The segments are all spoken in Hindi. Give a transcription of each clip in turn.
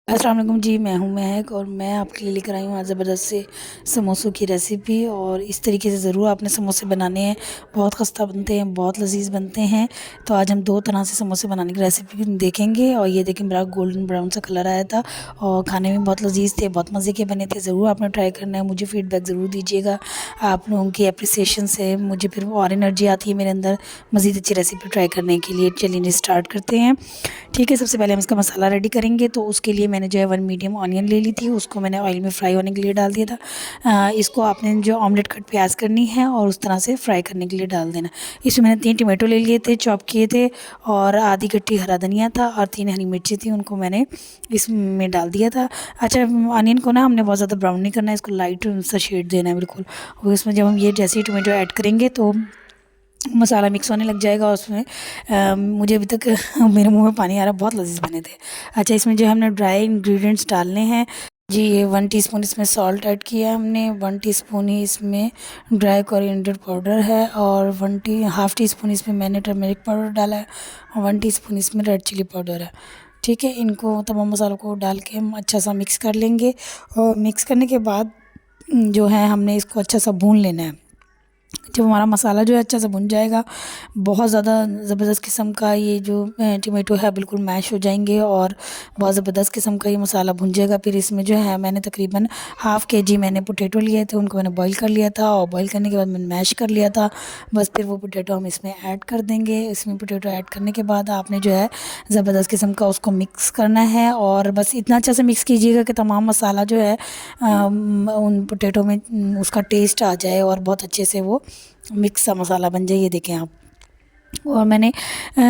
अस्सलाम वालेकुम जी। मैं हूं महक और मैं आपके लिए लेकर आई हूँ आज ज़बरदस्त से समोसों की रेसिपी। और इस तरीके से ज़रूर आपने समोसे बनाने हैं। बहुत खस्ता बनते हैं, बहुत लजीज बनते हैं। तो आज हम दो तरह से समोसे बनाने की रेसिपी देखेंगे। और ये देखें, मेरा गोल्डन ब्राउन सा कलर आया था और खाने में बहुत लजीज थे, बहुत मज़े के बने थे। ज़रूर आपने ट्राई करना है, मुझे फ़ीडबैक ज़रूर दीजिएगा। आप लोगों की अप्रिसिएशन से मुझे फिर और एनर्जी आती है मेरे अंदर मज़ीद अच्छी रेसिपी ट्राई करने के लिए। चलिए स्टार्ट करते हैं। ठीक है, सबसे पहले हम इसका मसाला रेडी करेंगे। तो उसके लिए मैंने जो है 1 मीडियम ऑनियन ले ली थी, उसको मैंने ऑयल में फ्राई होने के लिए डाल दिया था। इसको आपने जो ऑमलेट कट प्याज करनी है और उस तरह से फ्राई करने के लिए डाल देना। इसमें मैंने 3 टमाटो ले लिए थे, चॉप किए थे, और आधी गट्टी हरा धनिया था और 3 हरी मिर्ची थी, उनको मैंने इसमें डाल दिया था। अच्छा, ऑनियन को ना हमने बहुत ज़्यादा ब्राउन नहीं करना है, इसको लाइट सा शेड देना है बिल्कुल। और इसमें जब हम ये जैसे ही टमाटो ऐड करेंगे तो मसाला मिक्स होने लग जाएगा उसमें। मुझे अभी तक मेरे मुंह में पानी आ रहा है, बहुत लजीज बने थे। अच्छा, इसमें जो हमने ड्राई इंग्रेडिएंट्स डालने हैं जी, ये 1 टीस्पून इसमें सॉल्ट ऐड किया है हमने, 1 टीस्पून ही इसमें ड्राई कोरिएंडर पाउडर है, और हाफ़ टी स्पून इसमें मैंने टर्मेरिक पाउडर डाला है, और 1 टीस्पून इसमें रेड चिली पाउडर है। ठीक है, इनको तमाम मसालों को डाल के हम अच्छा सा मिक्स कर लेंगे। और मिक्स करने के बाद जो है हमने इसको अच्छा सा भून लेना है। जब हमारा मसाला जो है अच्छा सा भुन जाएगा, बहुत ज़्यादा ज़बरदस्त किस्म का ये जो टमाटो है बिल्कुल मैश हो जाएंगे और बहुत ज़बरदस्त किस्म का ये मसाला भुन जाएगा। फिर इसमें जो है मैंने तकरीबन हाफ़ केजी मैंने पोटैटो लिए थे, उनको मैंने बॉईल कर लिया था, और बॉईल करने के बाद मैंने मैश कर लिया था। बस फिर वो पोटैटो हम इसमें ऐड कर देंगे। इसमें पोटैटो ऐड करने के बाद आपने जो है ज़बरदस्त किस्म का उसको मिक्स करना है, और बस इतना अच्छा से मिक्स कीजिएगा कि तमाम मसाला जो है उन पोटैटो में उसका टेस्ट आ जाए और बहुत अच्छे से वो मिक्स सा मसाला बन जाए। ये देखें आप। और मैंने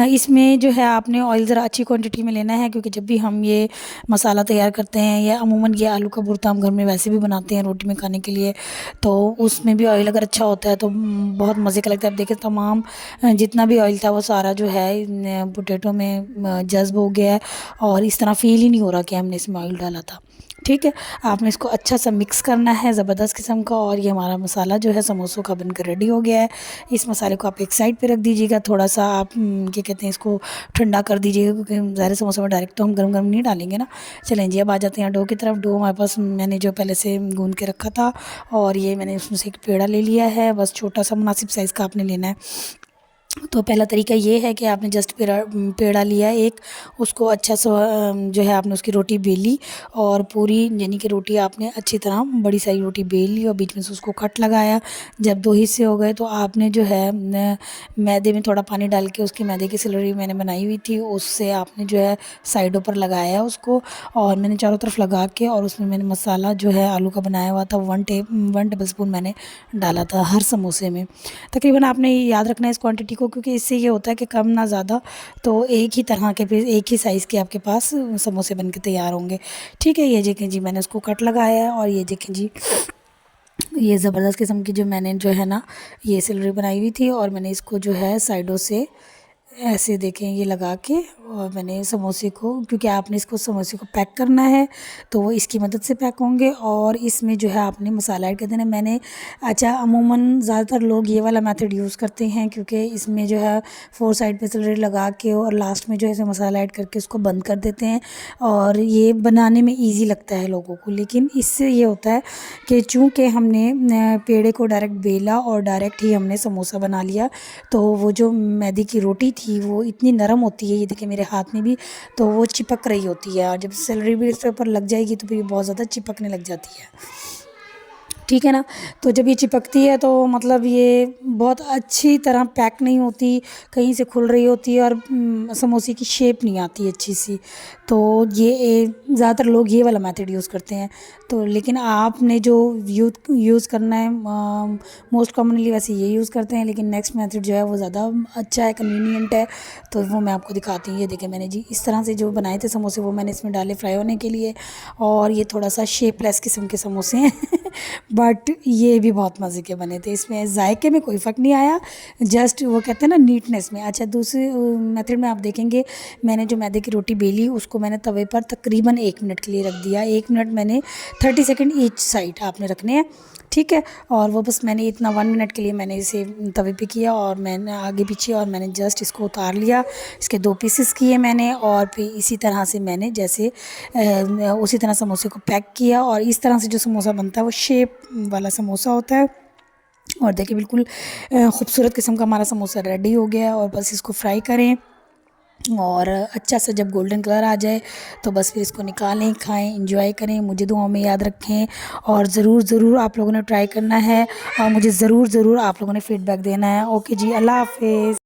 इसमें जो है आपने ऑयल ज़रा अच्छी क्वांटिटी में लेना है, क्योंकि जब भी हम ये मसाला तैयार करते हैं, या अमूमन ये आलू का भुर्ता हम घर में वैसे भी बनाते हैं रोटी में खाने के लिए, तो उसमें भी ऑयल अगर अच्छा होता है तो बहुत मज़े का लगता है। आप देखें, तमाम जितना भी ऑयल था वो सारा जो है पोटैटो में जज्ब हो गया है, और इस तरह फ़ील ही नहीं हो रहा कि हमने इसमें ऑयल डाला था। ठीक है, आपने इसको अच्छा सा मिक्स करना है ज़बरदस्त किस्म का। और ये हमारा मसाला जो है समोसों का बनकर रेडी हो गया है। इस मसाले को आप एक साइड पे रख दीजिएगा। थोड़ा सा आप क्या कहते हैं, इसको ठंडा कर दीजिएगा, क्योंकि ज़ाहिर समोसे में डायरेक्ट तो हम गरम गरम नहीं डालेंगे ना। चलें जी, अब आ जाते हैं डो की तरफ। डो हमारे पास मैंने जो पहले से गूंद के रखा था, और ये मैंने उसमें से एक पेड़ा ले लिया है। बस छोटा सा मुनासिब साइज़ का आपने लेना है। तो पहला तरीका ये है कि आपने जस्ट पेड़ा लिया एक, उसको अच्छा सा जो है आपने उसकी रोटी बेली, और पूरी यानी कि रोटी आपने अच्छी तरह बड़ी सारी रोटी बेल ली और बीच में से उसको कट लगाया। जब 2 हिस्से हो गए तो आपने जो है मैदे में थोड़ा पानी डाल के उसकी मैदे की स्लरी मैंने बनाई हुई थी, उससे आपने जो है साइडों पर लगाया उसको। और मैंने चारों तरफ लगा के, और उसमें मैंने मसाला जो है आलू का बनाया हुआ था 1 टेबल स्पून मैंने डाला था हर समोसे में। तकरीबन आपने याद रखना है इस क्वांटिटी को, क्योंकि इससे ये होता है कि कम ना ज़्यादा, तो एक ही तरह के फिर एक ही साइज़ के आपके पास समोसे बन के तैयार होंगे। ठीक है, ये देखें जी, मैंने उसको कट लगाया है। और ये देखें जी, ये ज़बरदस्त किस्म की जो मैंने जो है ना ये सिलरी बनाई हुई थी, और मैंने इसको जो है साइडों से ऐसे देखें ये लगा के, और मैंने समोसे को, क्योंकि आपने इसको समोसे को पैक करना है तो वो इसकी मदद से पैक होंगे। और इसमें जो है आपने मसाला ऐड कर देना। मैंने अच्छा, अमूमन ज़्यादातर लोग ये वाला मेथड यूज़ करते हैं, क्योंकि इसमें जो है 4 साइड पे स्लरी लगा के और लास्ट में जो है इसे मसाला ऐड करके उसको बंद कर देते हैं, और ये बनाने में ईजी लगता है लोगों को। लेकिन इससे ये होता है कि चूँकि हमने पेड़े को डायरेक्ट बेला और डायरेक्ट ही हमने समोसा बना लिया, तो वो जो मैदे की रोटी थी वो इतनी नरम होती है, ये देखिए मेरे हाथ में भी, तो वो चिपक रही होती है, और जब सेलरी भी इसके ऊपर लग जाएगी तो फिर ये बहुत ज़्यादा चिपकने लग जाती है। ठीक है ना। तो जब ये चिपकती है तो मतलब ये बहुत अच्छी तरह पैक नहीं होती, कहीं से खुल रही होती है, और समोसे की शेप नहीं आती अच्छी सी। तो ये ज़्यादातर लोग ये वाला मेथड यूज़ करते हैं। तो लेकिन आपने जो यूज़ करना है, मोस्ट कॉमनली वैसे ये यूज़ करते हैं, लेकिन नेक्स्ट मेथड जो है वो ज़्यादा अच्छा है, कन्वीनियंट है, तो वो मैं आपको दिखाती हूँ। ये देखें, मैंने जी इस तरह से जो बनाए थे समोसे वो मैंने इसमें डाले फ्राई होने के लिए, और ये थोड़ा सा शेपलेस किस्म के समोसे हैं बट ये भी बहुत मज़े के बने थे। इसमें जायके में कोई फ़र्क नहीं आया, जस्ट वो कहते हैं ना नीटनेस में। अच्छा, दूसरी मेथड में आप देखेंगे, मैंने जो मैदे की रोटी बेली उसको मैंने तवे पर तकरीबन 1 मिनट के लिए रख दिया। 1 मिनट मैंने 30 सेकंड ईच साइड आपने रखने हैं, ठीक है। और वो बस मैंने इतना 1 मिनट के लिए मैंने इसे तवे पे किया और मैंने आगे पीछे और मैंने जस्ट इसको उतार लिया। इसके 2 पीसेस किए मैंने और फिर इसी तरह से मैंने जैसे उसी तरह समोसे को पैक किया। और इस तरह से जो समोसा बनता है वो शेप वाला समोसा होता है। और देखिए बिल्कुल खूबसूरत किस्म का हमारा समोसा रेडी हो गया। और बस इसको फ्राई करें और अच्छा सा जब गोल्डन कलर आ जाए तो बस फिर इसको निकालें, खाएं, एंजॉय करें। मुझे दुआओं में याद रखें और ज़रूर आप लोगों ने ट्राई करना है और मुझे ज़रूर आप लोगों ने फ़ीडबैक देना है। ओके जी, अल्लाह हाफ़िज़।